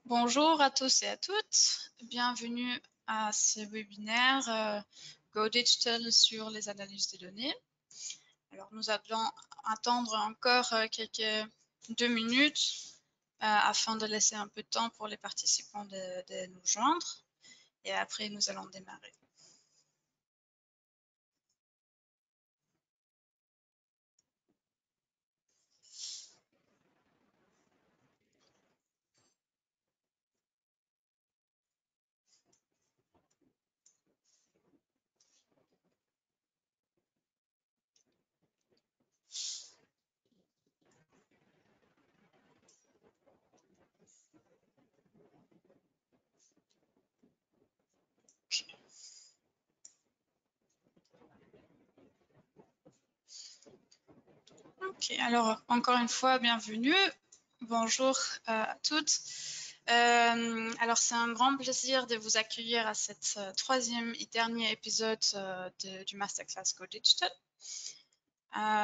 Bonjour à tous et à toutes, bienvenue à ce webinaire Go Digital sur les analyses des données. Alors nous allons attendre encore quelques 2 minutes afin de laisser un peu de temps pour les participants de nous joindre et après nous allons démarrer. Ok, alors encore une fois, bienvenue. Bonjour à toutes. Alors c'est un grand plaisir de vous accueillir à cette troisième et dernier épisode du Masterclass Go Digital.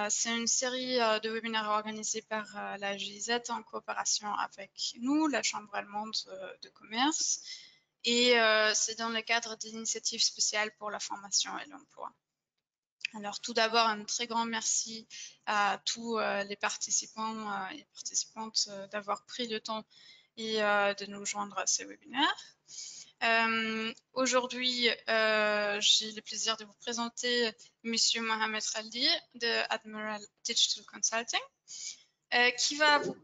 C'est une série de webinaires organisés par la GIZ en coopération avec nous, la Chambre allemande de commerce, et c'est dans le cadre d'initiatives spéciales pour la formation et l'emploi. Alors tout d'abord, un très grand merci à tous les participants et participantes d'avoir pris le temps et de nous joindre à ces webinaires. Aujourd'hui, j'ai le plaisir de vous présenter Monsieur Mohamed Khaldi de Admiral Digital Consulting, qui va vous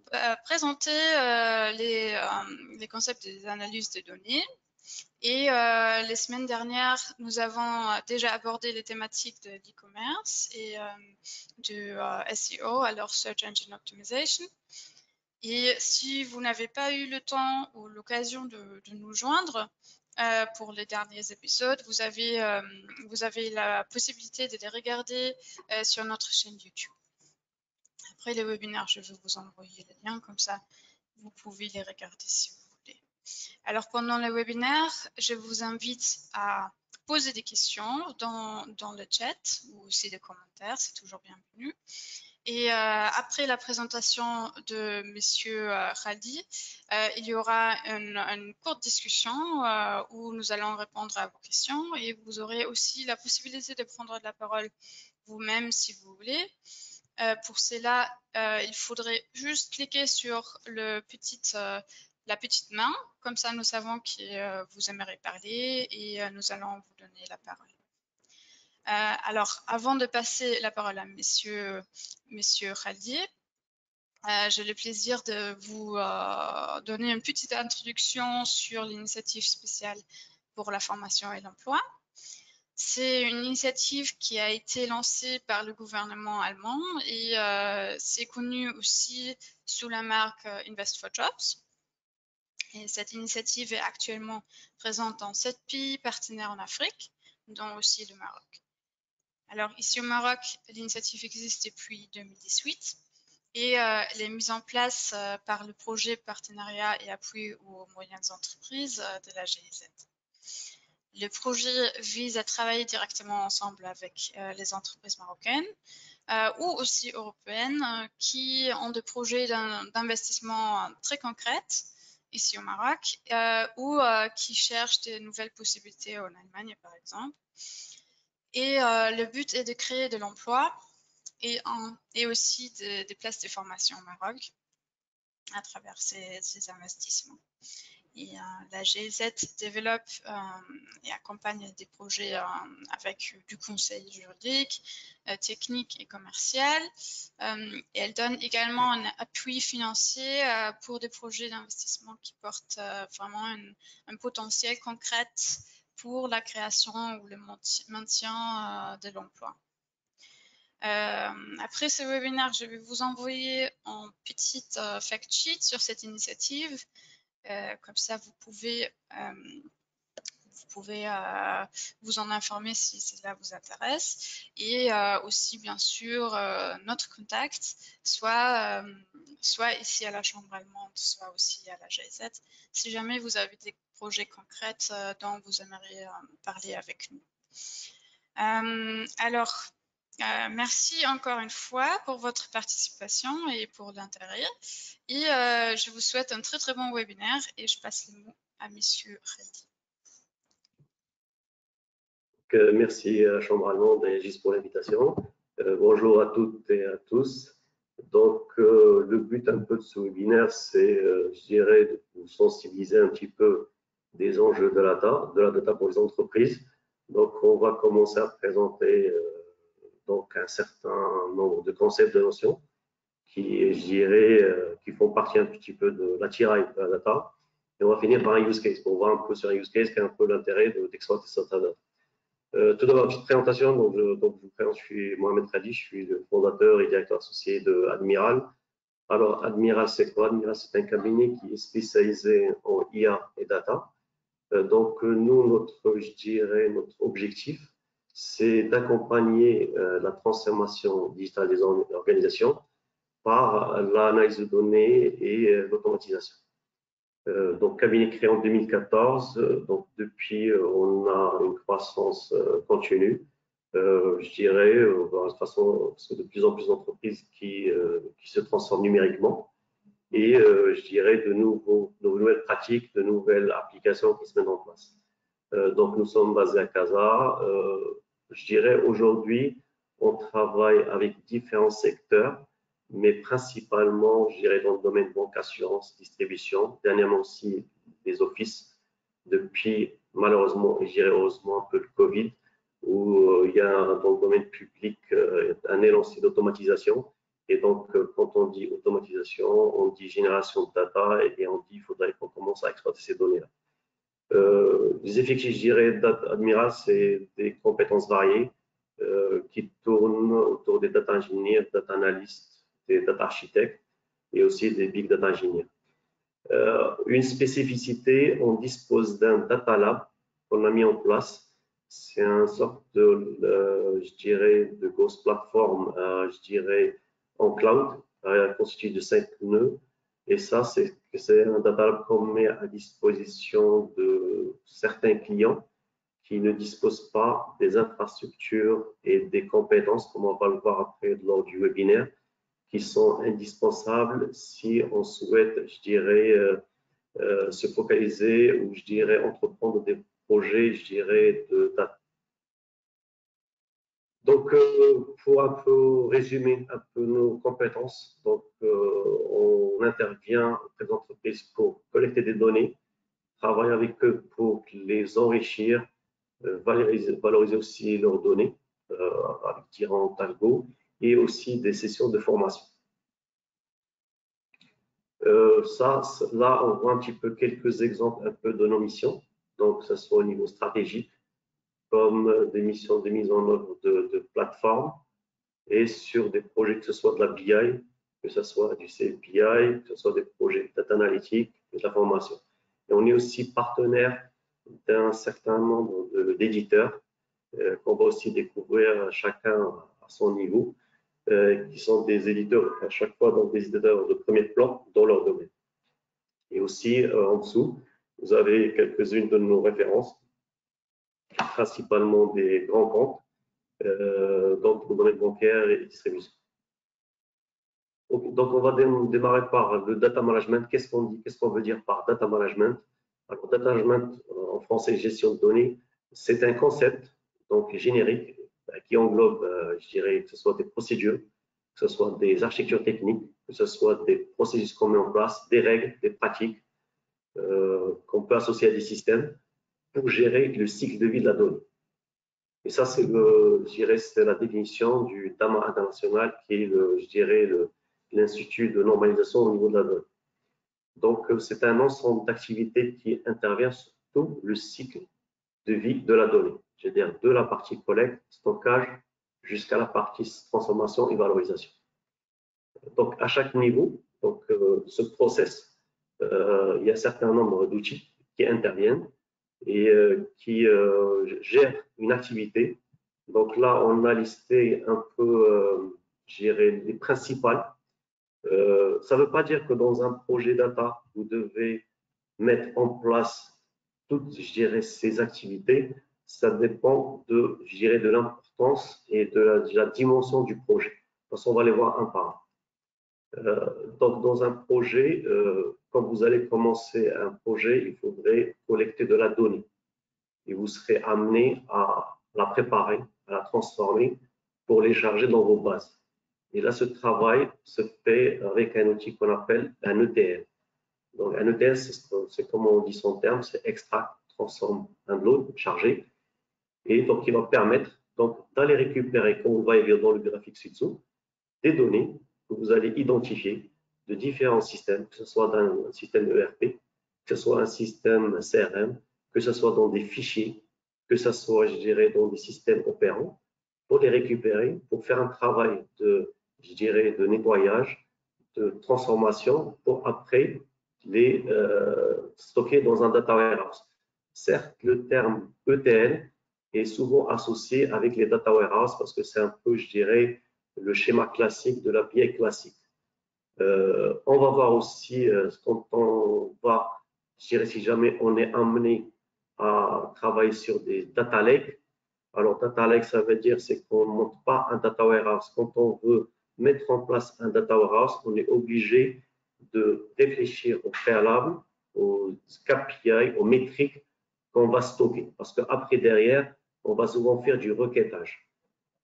présenter les concepts des analyses de données. Et les semaines dernières, nous avons déjà abordé les thématiques de l'e-commerce et du SEO, alors Search Engine Optimization. Et si vous n'avez pas eu le temps ou l'occasion de nous joindre pour les derniers épisodes, vous avez la possibilité de les regarder sur notre chaîne YouTube. Après les webinaires, je vais vous envoyer les liens, comme ça vous pouvez les regarder si vous voulez. Alors pendant le webinaire, je vous invite à poser des questions dans le chat ou aussi des commentaires, c'est toujours bienvenu. Et après la présentation de Monsieur Khaldi, il y aura une courte discussion où nous allons répondre à vos questions et vous aurez aussi la possibilité de prendre la parole vous-même si vous voulez. Pour cela, il faudrait juste cliquer sur la petite main, comme ça nous savons que vous aimeriez parler et nous allons vous donner la parole. Alors, avant de passer la parole à Monsieur Khaldi, j'ai le plaisir de vous donner une petite introduction sur l'initiative spéciale pour la formation et l'emploi. C'est une initiative qui a été lancée par le gouvernement allemand et c'est connu aussi sous la marque Invest for Jobs. Et cette initiative est actuellement présente dans 7 pays partenaires en Afrique, dont aussi le Maroc. Alors ici au Maroc, l'initiative existe depuis 2018 et elle est mise en place par le projet partenariat et appui aux moyennes entreprises de la GIZ. Le projet vise à travailler directement ensemble avec les entreprises marocaines ou aussi européennes qui ont des projets d'investissement très concrets ici au Maroc ou qui cherchent de nouvelles possibilités en Allemagne par exemple. Et le but est de créer de l'emploi et aussi des places de formation au Maroc à travers ces investissements. Et la GIZ développe et accompagne des projets avec du conseil juridique, technique et commercial. Et elle donne également un appui financier pour des projets d'investissement qui portent vraiment un potentiel concret pour la création ou le maintien de l'emploi. Après ce webinaire, je vais vous envoyer un petit fact sheet sur cette initiative. Comme ça, vous pouvez vous en informer si cela vous intéresse. Et aussi, bien sûr, notre contact, soit ici à la Chambre allemande, soit aussi à la GIZ, si jamais vous avez des projets concrets dont vous aimeriez parler avec nous. Alors, Merci encore une fois pour votre participation et pour l'intérêt. Et je vous souhaite un très très bon webinaire et je passe le mot à Monsieur Reddy. Merci à Chambre allemande et Gis pour l'invitation. Bonjour à toutes et à tous. Donc, le but un peu de ce webinaire, c'est, je dirais, de vous sensibiliser un petit peu des enjeux de la data pour les entreprises. Donc, on va commencer à présenter donc un certain nombre de concepts, de notions qui, je dirais, qui font partie un petit peu de l'attirail de la data. Et on va finir par un use case pour voir un peu sur un use case qui est un peu l'intérêt d'exploiter cette data. Tout d'abord, petite présentation. Donc, je vous présente, je suis Mohamed Reddy, je suis le fondateur et directeur associé de Admiral. Alors, Admiral, c'est quoi? Admiral, c'est un cabinet qui est spécialisé en IA et data. Donc, nous, je dirais, notre objectif, c'est d'accompagner la transformation digitale des organisations par l'analyse de données et l'automatisation. Donc, cabinet créé en 2014. Donc, depuis, on a une croissance continue. Je dirais, de toute façon, parce que de plus en plus d'entreprises qui se transforment numériquement. Et je dirais de nouvelles pratiques, de nouvelles applications qui se mettent en place. Donc, nous sommes basés à Casa. Je dirais aujourd'hui, on travaille avec différents secteurs, mais principalement, je dirais, dans le domaine banque, assurance, distribution. Dernièrement aussi, des offices, depuis malheureusement, et je dirais heureusement, un peu le Covid, où il y a dans le domaine public un élan d'automatisation. Et donc, quand on dit automatisation, on dit génération de data, et bien on dit qu'il faudrait qu'on commence à exploiter ces données-là. Les effectifs, je dirais, d'Admiral, c'est des compétences variées qui tournent autour des data engineers, data analysts, des data architectes et aussi des big data engineers. Une spécificité, on dispose d'un data lab qu'on a mis en place. C'est une sorte de, je dirais, de grosse plateforme, je dirais, en cloud, constituée de 5 nœuds. Et ça, c'est un data lab qu'on met à disposition de certains clients qui ne disposent pas des infrastructures et des compétences, comme on va le voir après lors du webinaire, qui sont indispensables si on souhaite, je dirais, se focaliser ou, je dirais, entreprendre des projets, je dirais, de data. Donc, pour un peu résumer un peu nos compétences, donc, on intervient auprès des entreprises pour collecter des données, travailler avec eux pour les enrichir, valoriser aussi leurs données avec différents algos et aussi des sessions de formation. Là, on voit un petit peu quelques exemples un peu de nos missions, donc que ce soit au niveau stratégique, comme des missions de mise en œuvre de plateformes et sur des projets, que ce soit de la BI, que ce soit du CPI, que ce soit des projets de data analytics et de la formation. Et on est aussi partenaire d'un certain nombre d'éditeurs qu'on va aussi découvrir chacun à son niveau, qui sont des éditeurs à chaque fois donc des éditeurs de premier plan dans leur domaine. Et aussi en dessous, vous avez quelques-unes de nos références, principalement des grands comptes, donc le domaine bancaire et distribution. Donc on va démarrer par le data management. Qu'est-ce qu'on dit? Qu'est-ce qu'on veut dire par data management? Alors, data management, en français, gestion de données, c'est un concept donc générique qui englobe, je dirais, que ce soit des procédures, que ce soit des architectures techniques, que ce soit des processus qu'on met en place, des règles, des pratiques qu'on peut associer à des systèmes pour gérer le cycle de vie de la donnée. Et ça, c'est la définition du DAMA international, qui est, je dirais, l'Institut de normalisation au niveau de la donnée. Donc, c'est un ensemble d'activités qui intervient sur tout le cycle de vie de la donnée, c'est-à-dire de la partie collecte, stockage, jusqu'à la partie transformation et valorisation. Donc, à chaque niveau, donc, ce process, il y a un certain nombre d'outils qui interviennent et qui gèrent une activité. Donc là, on a listé un peu, je dirais, les principales. Ça ne veut pas dire que dans un projet data, vous devez mettre en place toutes, je dirais, ces activités. ça dépend de, je dirais, de l'importance et de la dimension du projet. Parce qu'on va les voir un par un. Donc, dans un projet, quand vous allez commencer un projet, il faudrait collecter de la donnée. Et vous serez amené à la préparer, à la transformer pour les charger dans vos bases. Et là, ce travail se fait avec un outil qu'on appelle un ETL. Donc, un ETL, c'est comme on dit son terme, c'est extract, transform, unload, charger. Et donc, il va permettre d'aller récupérer, comme on va y voir dans le graphique ci-dessous, des données que vous allez identifier de différents systèmes, que ce soit dans un système ERP, que ce soit un système CRM, que ce soit dans des fichiers, que ce soit, je dirais, dans des systèmes opérants, pour les récupérer, pour faire un travail de, je dirais, de nettoyage, de transformation, pour après les stocker dans un data warehouse. Certes, le terme ETL est souvent associé avec les data warehouses parce que c'est un peu, je dirais, le schéma classique de la BI classique. On va voir aussi quand on va, je dirais, si jamais on est amené à travailler sur des data lakes. Alors, data lake, ça veut dire c'est qu'on ne monte pas un data warehouse. Quand on veut mettre en place un data warehouse, on est obligé de réfléchir au préalable, aux KPI, aux métriques qu'on va stocker. Parce qu'après, derrière, on va souvent faire du requêtage.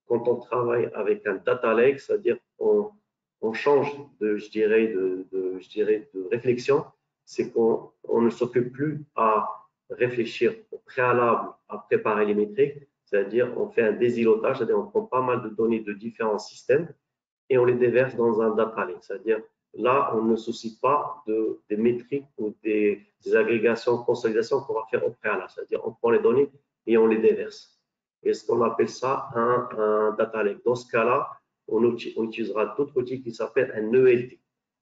Quand on travaille avec un data lake, c'est-à-dire on change de, je dirais, de réflexion, c'est qu'on ne s'occupe plus à réfléchir au préalable, à préparer les métriques, c'est-à-dire on fait un désilotage, c'est-à-dire on prend pas mal de données de différents systèmes et on les déverse dans un data lake, c'est-à-dire là, on ne se soucie pas des métriques ou des agrégations, consolidations qu'on va faire au préalable, c'est-à-dire on prend les données et on les déverse. Et ce qu'on appelle ça un data lake. Dans ce cas-là, on utilisera d'autres outils qui s'appellent un ELT,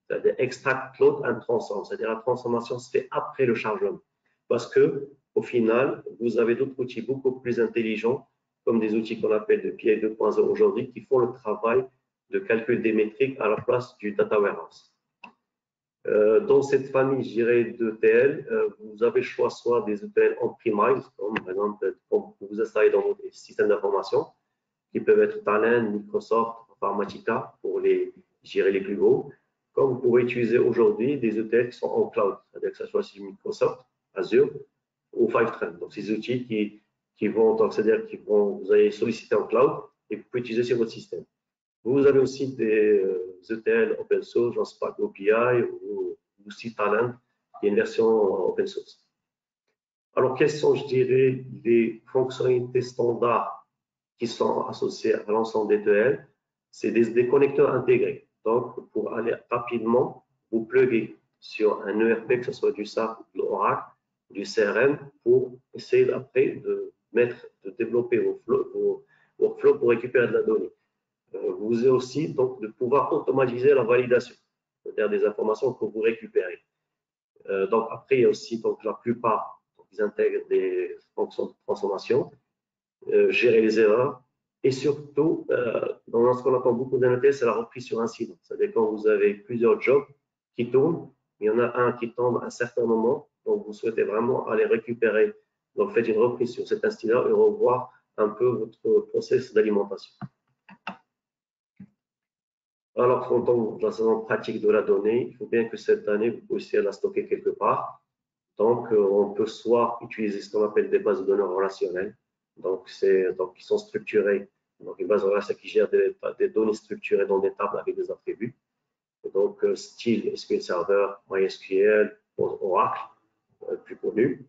c'est-à-dire extract, load and transform, c'est-à-dire la transformation se fait après le chargement. Parce que au final, vous avez d'autres outils beaucoup plus intelligents, comme des outils qu'on appelle de PI 2.0 aujourd'hui, qui font le travail de calcul des métriques à la place du data warehouse. Dans cette famille, je dirais, d'ETL, vous avez le choix soit des ETL on-premise, comme par exemple, quand vous installez dans votre système d'information, qui peuvent être Talend, Microsoft, Informatica, pour les gérer les plus gros, comme vous pouvez utiliser aujourd'hui des ETL qui sont en cloud, c'est-à-dire que ce soit sur Microsoft, Azure ou Fivetran. Donc, ces outils qui vont, c'est-à-dire qui vont, vous allez solliciter en cloud et que vous pouvez utiliser sur votre système. Vous avez aussi des ETL open source, genre Spark OPI ou aussi Talend, qui est une version open source. Alors, quelles sont, je dirais, les fonctionnalités standards qui sont associées à l'ensemble des ETL? C'est des connecteurs intégrés. Donc, pour aller rapidement, vous pluguez sur un ERP, que ce soit du SAP, de l'Oracle, du CRM, pour essayer après de développer vos workflows pour récupérer de la donnée. Vous avez aussi donc de pouvoir automatiser la validation, c'est-à-dire des informations que vous récupérez. Donc après, il y a aussi donc la plupart, donc, ils intègrent des fonctions de transformation, gérer les erreurs et surtout, dans ce qu'on entend beaucoup d'un ETL, c'est la reprise sur incident. C'est-à-dire quand vous avez plusieurs jobs qui tournent, il y en a un qui tombe à un certain moment, donc vous souhaitez vraiment aller récupérer, donc faites une reprise sur cet incident et revoir un peu votre process d'alimentation. Alors, quand on dans la pratique de la donnée, il faut bien que cette donnée, vous puissiez la stocker quelque part. Donc, on peut soit utiliser ce qu'on appelle des bases de données relationnelles, donc qui sont structurées, donc une base relationnelle qui gère des données structurées dans des tables avec des attributs. Donc, style SQL Server, MySQL, Oracle, plus connu.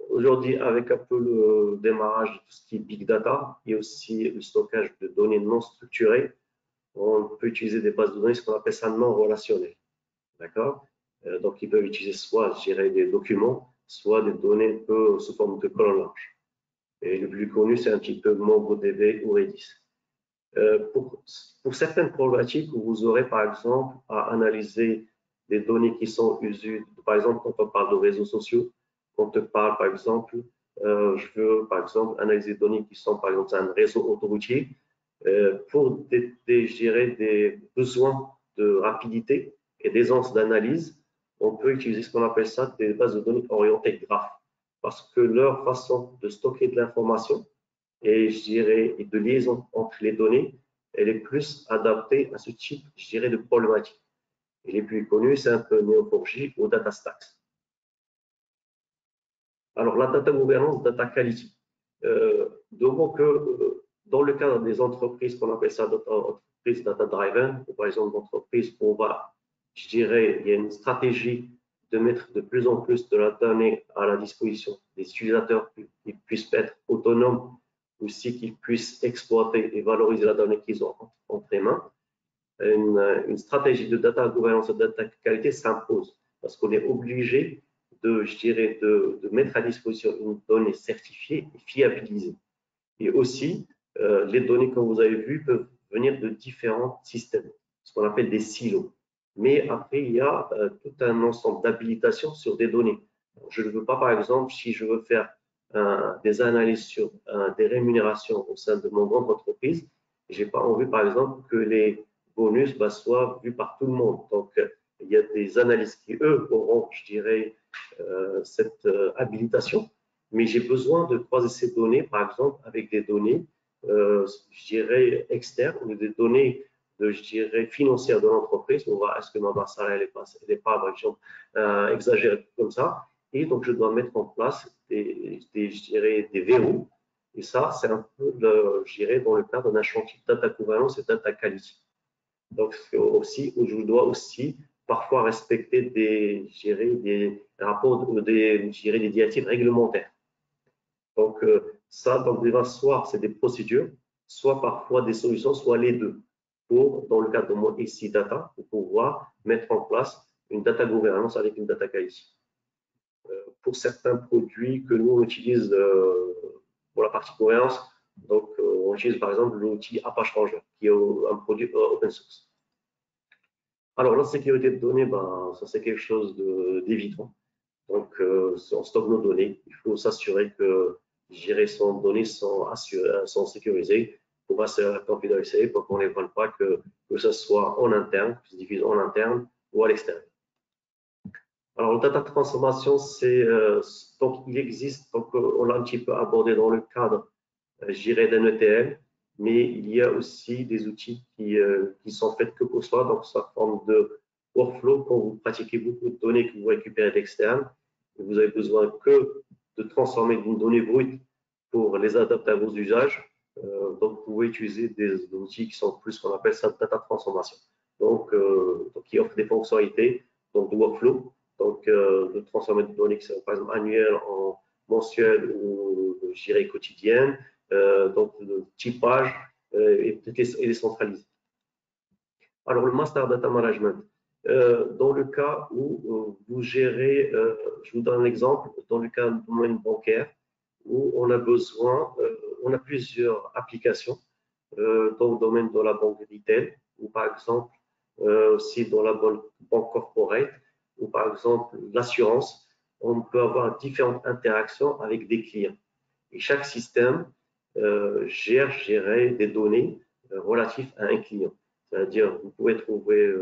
Aujourd'hui, avec un peu le démarrage de tout ce qui est Big Data et aussi le stockage de données non structurées, on peut utiliser des bases de données, ce qu'on appelle ça non relationnelles. D'accord? Donc, ils peuvent utiliser soit, je dirais, des documents, soit des données un peu sous forme de colonne large. Et le plus connu, c'est un petit peu MongoDB ou Redis. Pour certaines problématiques où vous aurez, par exemple, à analyser des données qui sont usées, par exemple, quand on parle de réseaux sociaux, quand on parle, par exemple, je veux, par exemple, analyser des données qui sont, par exemple, un réseau autoroutier, pour des besoins de rapidité et d'aisance d'analyse, on peut utiliser ce qu'on appelle ça des bases de données orientées graphes. parce que leur façon de stocker de l'information et je dirais et de liaison entre les données, elle est plus adaptée à ce type, je dirais, de problématique. Et les plus connus, c'est un peu Neo4j ou DataStax. Alors, la data gouvernance, data quality. Donc, dans le cadre des entreprises qu'on appelle ça entreprises data driven, ou par exemple d'entreprises où on va, je dirais, il y a une stratégie de mettre de plus en plus de la donnée à la disposition des utilisateurs qui puissent être autonomes, aussi qu'ils puissent exploiter et valoriser la donnée qu'ils ont entre les mains. Une stratégie de data gouvernance et de data qualité s'impose parce qu'on est obligé je dirais, de mettre à disposition une donnée certifiée et fiabilisée. Et aussi, les données, comme vous avez vu, peuvent venir de différents systèmes, ce qu'on appelle des silos. Mais après, il y a tout un ensemble d'habilitations sur des données. Je ne veux pas, par exemple, si je veux faire des analyses sur des rémunérations au sein de mon grande entreprise, je n'ai pas envie, par exemple, que les bonus soient vus par tout le monde. Donc, il y a des analyses qui, eux, auront, je dirais, cette habilitation, mais j'ai besoin de croiser ces données, par exemple, avec des données, je dirais, externes, ou des données, je dirais, financières de l'entreprise. On voit, est-ce que ma base salariale n'est pas, par exemple, exagérée comme ça. Et donc, je dois mettre en place je dirais, des verrous. Et ça, c'est un peu, je dirais, dans le cadre d'un chantier de data governance et data quality. Donc, aussi, je dois aussi parfois respecter des rapports, des directives réglementaires. Donc, ça, soit c'est des procédures, soit parfois des solutions, soit les deux, pour, dans le cadre de mon ICI Data, pour pouvoir mettre en place une data gouvernance avec une data quality. Pour certains produits que nous on utilise pour la partie gouvernance, donc on utilise par exemple l'outil Apache Ranger, qui est un produit open source. Alors, la sécurité de données, ça c'est quelque chose d'évident. Donc, on stocke nos données. Il faut s'assurer que gérer son données sont sécurisées pour assurer la confidentialité, pour qu'on ne les vole pas, que ce soit en interne, que se diffuse en interne ou à l'extérieur. Alors, le data transformation, donc il existe, donc on l'a un petit peu abordé dans le cadre, je dirais, d'un ETL, mais il y a aussi des outils qui sont faits que pour soi, donc ça forme de workflow quand vous pratiquez beaucoup de données que vous récupérez d'externe. Vous avez besoin que de transformer une donnée brute pour les adapter à vos usages. Donc, vous pouvez utiliser des outils qui sont plus ce qu'on appelle ça data transformation. Donc, qui offrent des fonctionnalités, donc de workflow, donc de transformer des données qui sont par exemple annuelles en mensuelles ou je dirais quotidiennes, donc de typage et les centraliser. Alors, le master data management. Dans le cas où vous gérez, je vous donne un exemple, dans le cas du domaine bancaire, où on a besoin, on a plusieurs applications dans le domaine de la banque retail, ou par exemple aussi dans la banque corporate, ou par exemple l'assurance, on peut avoir différentes interactions avec des clients. Et chaque système gère des données relatives à un client. C'est-à-dire, vous pouvez trouver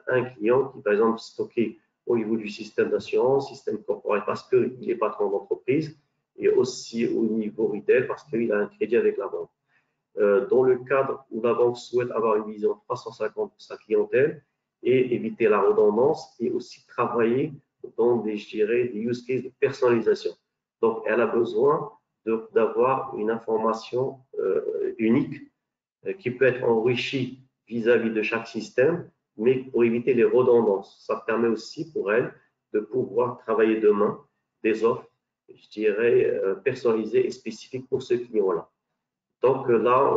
un client qui, par exemple, stocké au niveau du système d'assurance, système corporel, parce qu'il est patron d'entreprise, et aussi au niveau retail, parce qu'il a un crédit avec la banque. Dans le cadre où la banque souhaite avoir une vision 350 de sa clientèle et éviter la redondance, et aussi travailler dans je dirais, des use cases de personnalisation. Donc, elle a besoin d'avoir une information unique qui peut être enrichie vis-à-vis de chaque système, mais pour éviter les redondances. Ça permet aussi pour elle de pouvoir travailler demain des offres, je dirais, personnalisées et spécifiques pour ce client-là. Donc là,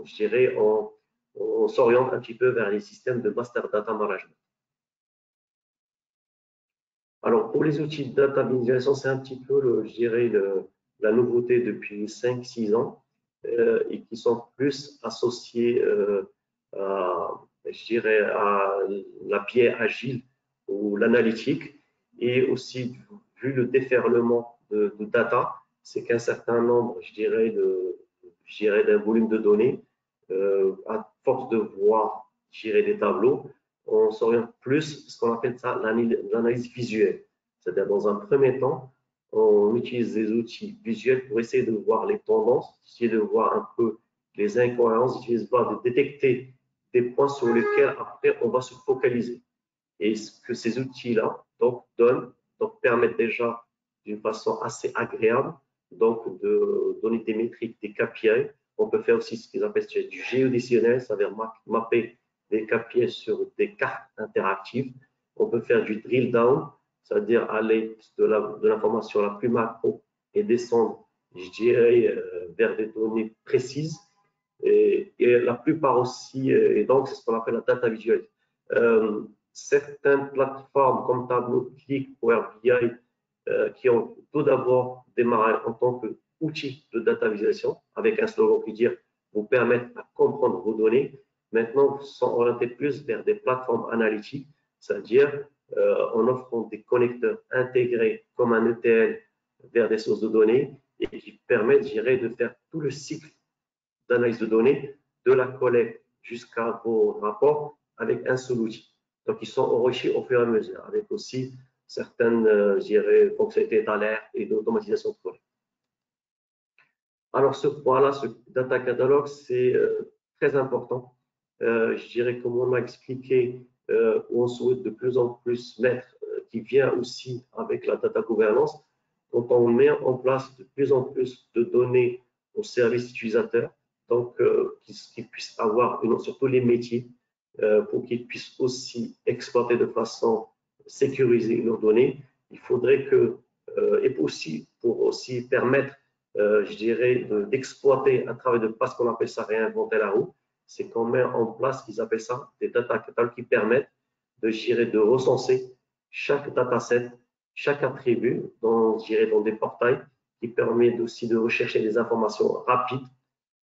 je dirais, on s'oriente un petit peu vers les systèmes de master data management. Alors, pour les outils de data visualisation, c'est un petit peu, je dirais, la nouveauté depuis 5-6 ans et qui sont plus associés je dirais, à la biais agile ou l'analytique. Et aussi, vu le déferlement de data, c'est qu'un certain nombre, je dirais, d'un volume de données, à force de voir, je dirais, des tableaux, on s'oriente plus ce qu'on appelle ça l'analyse visuelle. C'est-à-dire, dans un premier temps, on utilise des outils visuels pour essayer de voir les tendances, essayer de voir un peu les incohérences, essayer de détecter des points sur lesquels après on va se focaliser. Et ce que ces outils-là permettent déjà d'une façon assez agréable donc de donner des métriques, des KPI. On peut faire aussi ce qu'ils appellent du géodécisionnel, ça veut dire mapper des KPI sur des cartes interactives. On peut faire du drill down, c'est-à-dire aller de l'information la plus macro et descendre, je dirais, vers des données précises. Et la plupart aussi, et donc c'est ce qu'on appelle la data visual. Certaines plateformes comme Tableau, Qlik, Power BI, qui ont tout d'abord démarré en tant qu'outil de data visualisation, avec un slogan qui dit vous permettre de comprendre vos données. Maintenant, sont orientés plus vers des plateformes analytiques, c'est-à-dire en offrant des connecteurs intégrés comme un ETL vers des sources de données et qui permettent, je dirais, de faire tout le cycle d'analyse de données, de la collecte jusqu'à vos rapports avec un seul outil. Donc, ils sont enrichis au fur et à mesure, avec aussi certaines, je dirais, fonctionnalités d'alerte et d'automatisation de collecte. Alors, ce point-là, ce data catalogue, c'est très important. Je dirais, comme on l'a expliqué, on souhaite de plus en plus mettre, qui vient aussi avec la data gouvernance, quand on met en place de plus en plus de données au service utilisateur, donc qu'ils puissent avoir, surtout les métiers, pour qu'ils puissent aussi exploiter de façon sécurisée leurs données. Il faudrait que, et pour aussi permettre, je dirais, d'exploiter un travail de base qu'on appelle ça réinventer la roue, c'est qu'on met en place, qu'ils appellent ça, des data catalogues qui permettent de recenser chaque dataset, chaque attribut dans des portails qui permettent aussi de rechercher des informations rapides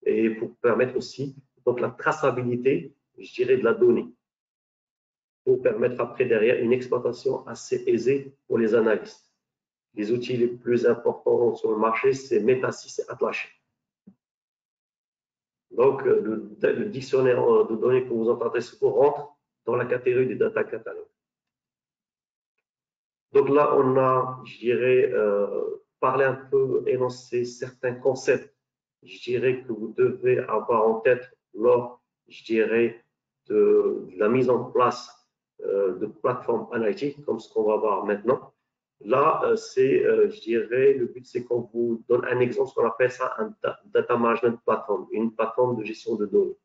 et pour permettre aussi donc la traçabilité, je dirais, de la donnée, pour permettre après derrière une exploitation assez aisée pour les analystes. Les outils les plus importants sur le marché, c'est Metasys et Atlassian. Donc, le dictionnaire de données que vous entendez rentre dans la catégorie des data catalogues. Donc là, on a, je dirais, parlé un peu, énoncé certains concepts, je dirais, que vous devez avoir en tête lors, je dirais, de la mise en place de plateformes analytiques, comme ce qu'on va voir maintenant. Là, je dirais, le but, c'est qu'on vous donne un exemple, ce qu'on appelle ça un data management platform, une plateforme de gestion de données.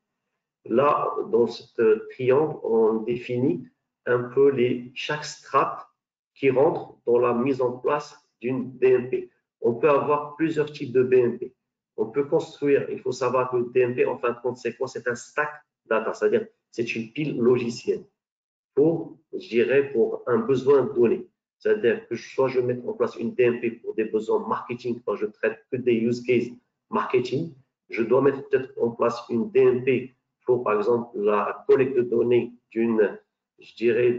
Là, dans ce triangle, on définit un peu chaque strate qui rentre dans la mise en place d'une BMP. On peut avoir plusieurs types de BMP. On peut construire, il faut savoir que le BMP, en fin de compte, c'est quoi? C'est un stack data, c'est-à-dire c'est une pile logicielle pour, je dirais, pour un besoin donné. C'est-à-dire que soit je mets en place une DMP pour des besoins marketing, quand je traite que des use cases marketing, je dois mettre peut-être en place une DMP pour, par exemple, la collecte de données d'une, je dirais,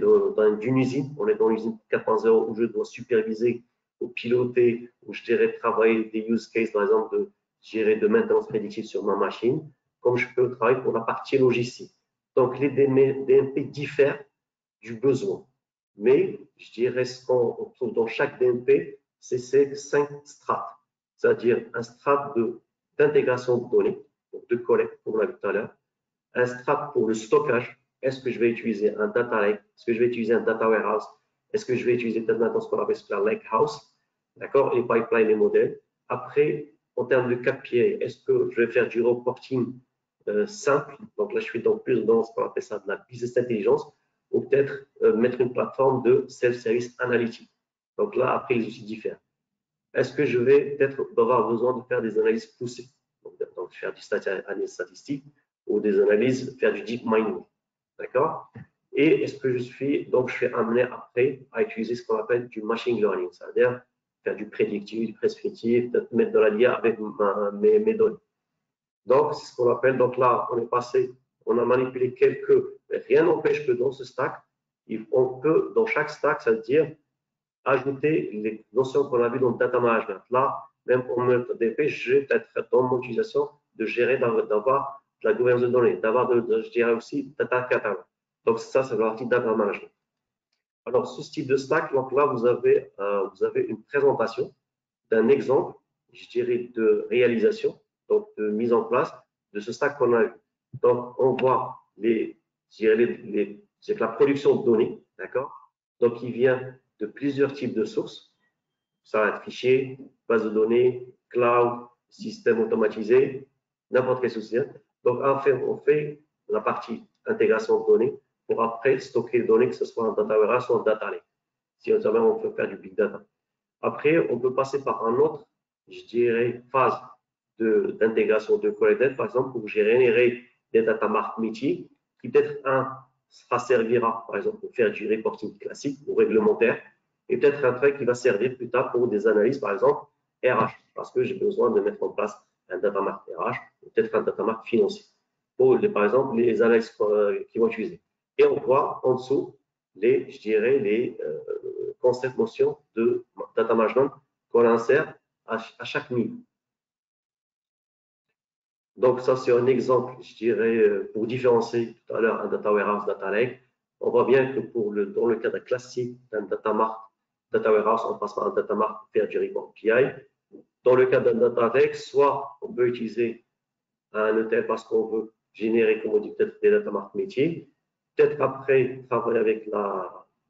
d'une usine. On est dans l'usine 4.0 où je dois superviser ou piloter, où je dirais travailler des use cases, par exemple, de maintenance prédictive sur ma machine, comme je peux travailler pour la partie logistique. Donc, les DMP diffèrent du besoin. Mais je dirais ce qu'on trouve dans chaque DMP, c'est ces 5 strates, c'est-à-dire un strat d'intégration de données, donc de collecte, comme on l'a vu tout à l'heure, un strat pour le stockage, est-ce que je vais utiliser un data lake, est-ce que je vais utiliser un data warehouse, est-ce que je vais utiliser peut-être maintenant ce qu'on appelle la lake house, d'accord, les pipelines, les modèles. Après, en termes de KPI, est-ce que je vais faire du reporting simple, donc là je suis plus dans ce qu'on appelle ça de la business intelligence, ou peut-être mettre une plateforme de self-service analytique. Donc là, après, les outils diffèrent. Est-ce que je vais peut-être avoir besoin de faire des analyses poussées, donc faire du analyse statistique ou des analyses, faire du deep mining, d'accord? Et est-ce que je suis amené après à utiliser ce qu'on appelle du machine learning, c'est-à-dire faire du prédictif, du prescriptif, peut-être mettre de la l'IA avec mes données. Donc, c'est ce qu'on appelle, donc là, on est passé, on a manipulé rien n'empêche que dans ce stack, on peut, dans chaque stack, c'est-à-dire ajouter les notions qu'on a vues dans le data management. Là, même pour notre DP, je vais peut-être dans mon utilisation de gérer, d'avoir de la gouvernance de données, d'avoir, je dirais aussi, data catalogue. Donc, ça, c'est la partie data management. Alors, ce type de stack, donc là, vous avez une présentation un exemple, je dirais, de réalisation, donc de mise en place de ce stack qu'on a eu. Donc, on voit c'est la production de données, d'accord? Donc, il vient de plusieurs types de sources. Ça va être fichier, base de données, cloud, système automatisé, n'importe quel système. Donc, on fait la partie intégration de données pour après stocker les données, que ce soit en data warehouse ou en data lake. Si on peut faire du big data. Après, on peut passer par un autre, je dirais, phase d'intégration de Collected, par exemple, pour générer des data mart métiers, qui peut-être servira, par exemple, pour faire du reporting classique ou réglementaire, et peut-être un truc qui va servir plus tard pour des analyses, par exemple, RH, parce que j'ai besoin de mettre en place un data mart RH, ou peut-être un data mart financier, pour, par exemple, les analyses qu'ils vont utiliser. Et on voit en dessous je dirais, les concepts notions de data management qu'on insère à chaque niveau. Donc, ça, c'est un exemple, je dirais, pour différencier tout à l'heure un data warehouse, data lake. On voit bien que dans le cadre classique d'un data mart, data warehouse, on passe par un data mart pour faire du report PI. Dans le cadre d'un data lake, soit on peut utiliser un ETL parce qu'on veut générer, comme on dit, peut-être des data mart métiers. Peut-être après, travailler avec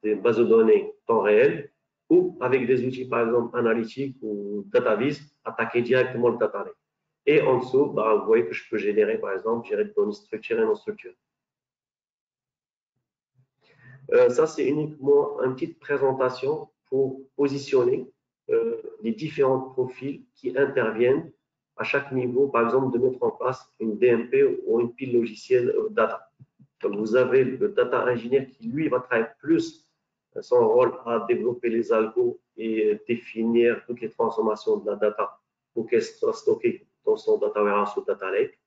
des bases de données temps réel ou avec des outils, par exemple, analytiques ou DataVis, attaquer directement le data lake. Et en dessous, vous voyez que je peux générer, par exemple, gérer des données structurées et non structurées. Ça, c'est uniquement une petite présentation pour positionner les différents profils qui interviennent à chaque niveau, par exemple, de mettre en place une DMP ou une pile logicielle data. Donc, vous avez le data engineer qui, lui, va travailler plus son rôle à développer les algos et définir toutes les transformations de la data pour qu'elle soit stockée dans son data warehouse ou data lake.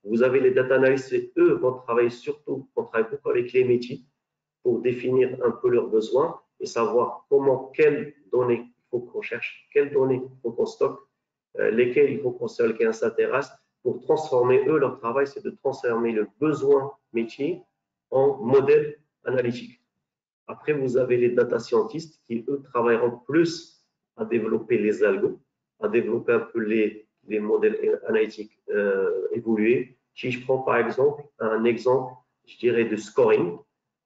Vous avez les data analysts et eux vont travailler surtout, vont travailler beaucoup avec les métiers pour définir un peu leurs besoins et savoir quelles données il faut qu'on cherche, quelles données il faut qu'on stocke, lesquelles il faut qu'on sur lesquelles on s'intéresse pour transformer, eux, leur travail, c'est de transformer le besoin métier en modèle analytique. Après, vous avez les data scientists qui, eux, travailleront plus à développer les algos, à développer un peu les modèles analytiques évolués. Si je prends par exemple un exemple, je dirais, de scoring,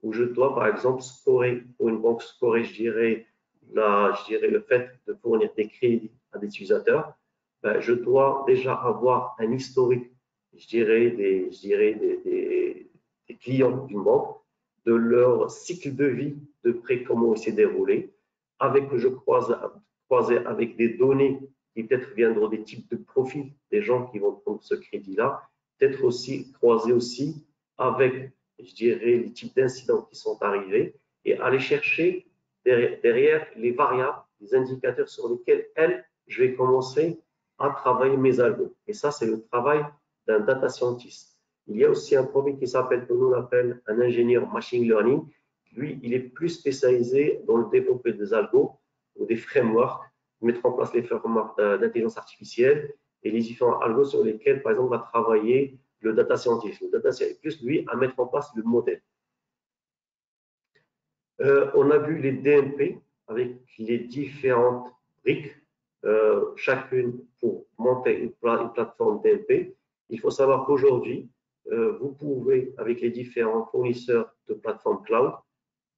où je dois par exemple scorer, pour une banque scorer, je dirais le fait de fournir des crédits à des utilisateurs, je dois déjà avoir un historique, je dirais, des clients d'une banque, de leur cycle de vie de près, comment il s'est déroulé, croiser avec des données qui peut-être viendront des types de profils des gens qui vont prendre ce crédit-là, peut-être aussi croiser aussi avec, je dirais, les types d'incidents qui sont arrivés et aller chercher derrière les variables, les indicateurs sur lesquels, je vais commencer à travailler mes algos. Et ça, c'est le travail d'un data scientist. Il y a aussi un profil qui s'appelle, que nous appelle un ingénieur machine learning. Lui, il est plus spécialisé dans le développement des algos ou des frameworks, mettre en place les frameworks d'intelligence artificielle et les différents algos sur lesquels, par exemple, va travailler le data scientist. Le data scientist, plus lui, à mettre en place le modèle. On a vu les DMP avec les différentes briques, chacune pour monter une plateforme DMP. Il faut savoir qu'aujourd'hui, vous pouvez, avec les différents fournisseurs de plateformes cloud,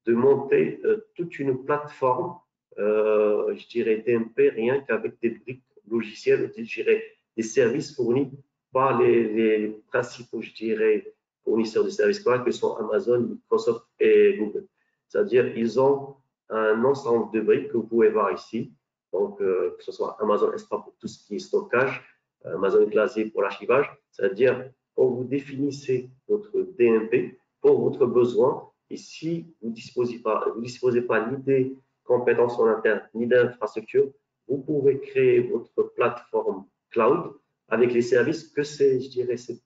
de monter toute une plateforme, je dirais DMP, rien qu'avec des briques logicielles, je dirais des services fournis par les principaux, je dirais, fournisseurs de services cloud que sont Amazon, Microsoft et Google. C'est-à-dire ils ont un ensemble de briques que vous pouvez voir ici. Donc, que ce soit Amazon S3 pour tout ce qui est stockage, Amazon Glacier pour l'archivage. C'est-à-dire, quand vous définissez votre DMP pour votre besoin, et si vous ne disposez pas ni des compétences en interne, ni d'infrastructure, vous pouvez créer votre plateforme cloud avec les services que ces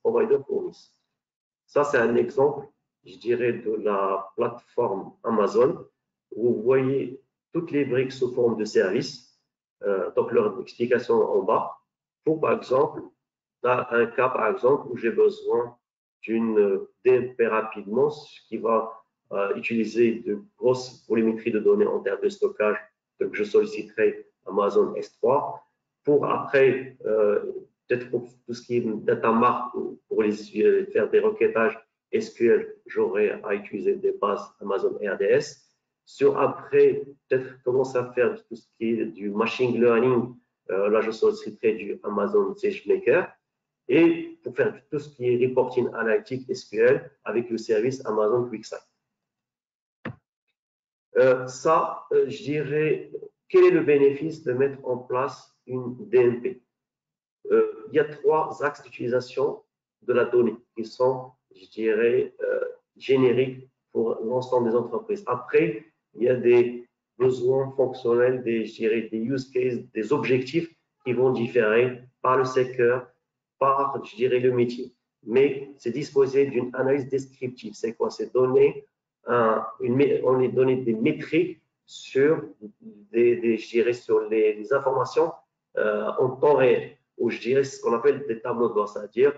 providers fournissent. Ça, c'est un exemple, je dirais, de la plateforme Amazon. Vous voyez toutes les briques sous forme de services, donc leur explication en bas. Pour, par exemple, dans un cas, par exemple, où j'ai besoin d'une DMP rapidement, ce qui va utiliser de grosses volumétries de données en termes de stockage, donc je solliciterai Amazon S3, pour après, peut-être pour tout ce qui est data mart, pour faire des requêtages SQL, j'aurai à utiliser des bases Amazon RDS. Sur après, peut-être commencer à faire tout ce qui est du machine learning, là je solliciterai du Amazon SageMaker. Et pour faire tout ce qui est reporting analytique SQL avec le service Amazon QuickSight. Je dirais, quel est le bénéfice de mettre en place une DMP? Il y a 3 axes d'utilisation de la donnée qui sont, je dirais, génériques pour l'ensemble des entreprises. Après, il y a des besoins fonctionnels, je dirais, des use cases, des objectifs qui vont différer par le secteur, par, je dirais, le métier. Mais c'est disposé d'une analyse descriptive. C'est quoi? C'est donner on est donné des métriques sur je dirais, sur les informations en temps réel, ou je dirais ce qu'on appelle des tableaux de bord, c'est-à-dire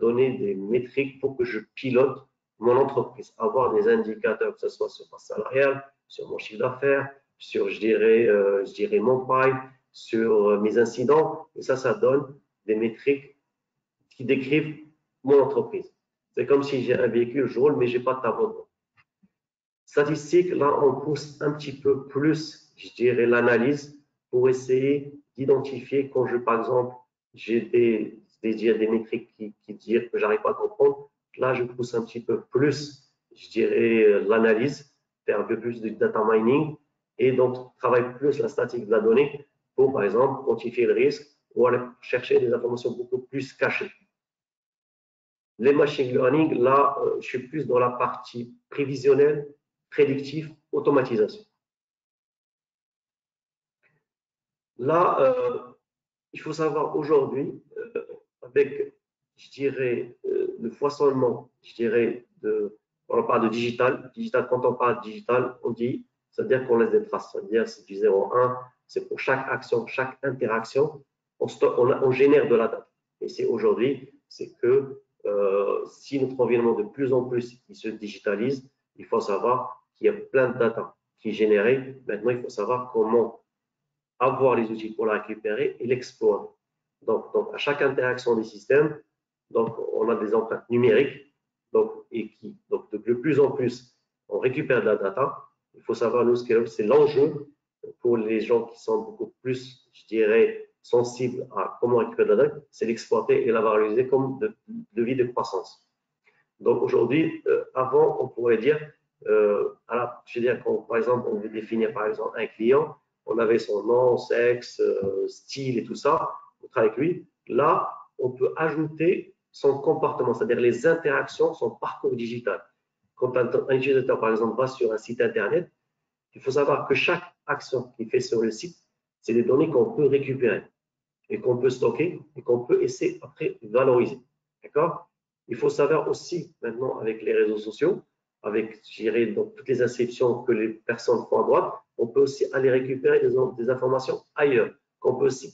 donner des métriques pour que je pilote mon entreprise, avoir des indicateurs, que ce soit sur ma salariale, sur mon chiffre d'affaires, sur, je dirais mon pipe, sur mes incidents, et ça donne des métriques qui décrivent mon entreprise. C'est comme si j'ai un véhicule, je roule, mais je n'ai pas de tableau de bord. Statistique, là, on pousse un petit peu plus, je dirais, l'analyse pour essayer d'identifier quand par exemple, j'ai des métriques qui disent que j'arrive pas à comprendre. Là, je pousse un petit peu plus, je dirais, l'analyse, faire un peu plus de data mining et donc travailler plus la statique de la donnée pour, par exemple, quantifier le risque ou aller chercher des informations beaucoup plus cachées. Les machine learning, là, je suis plus dans la partie prévisionnelle, prédictive, automatisation. Là, il faut savoir aujourd'hui, avec, je dirais, le foisonnement, je dirais, on parle de digital. Digital, quand on parle de digital, on dit, c'est-à-dire qu'on laisse des traces, c'est-à-dire c'est du 0 à 1, c'est pour chaque action, chaque interaction, on génère de la data. Et c'est aujourd'hui, c'est que si notre environnement de plus en plus il se digitalise, il faut savoir qu'il y a plein de data qui est générée. Maintenant, il faut savoir comment avoir les outils pour la récupérer et l'exploiter. Donc, à chaque interaction des systèmes, donc, on a des empreintes numériques, donc de plus en plus, on récupère de la data. Il faut savoir, nous, c'est l'enjeu pour les gens qui sont beaucoup plus, je dirais, sensibles à comment récupérer de la data, c'est l'exploiter et la valoriser comme de vie de croissance. Donc, aujourd'hui, avant, on pourrait dire, je veux dire, quand, par exemple, on veut définir, par exemple, un client, on avait son nom, sexe, style et tout ça, on travaille avec lui. Là, on peut ajouter son comportement, c'est-à-dire les interactions, son parcours digital. Quand un utilisateur, par exemple, va sur un site Internet, il faut savoir que chaque action qu'il fait sur le site, c'est des données qu'on peut récupérer et qu'on peut stocker et qu'on peut essayer après valoriser. D'accord? Il faut savoir aussi, maintenant, avec les réseaux sociaux, avec, je dirais, donc, toutes les inscriptions que les personnes font à droite, on peut aussi aller récupérer des informations ailleurs,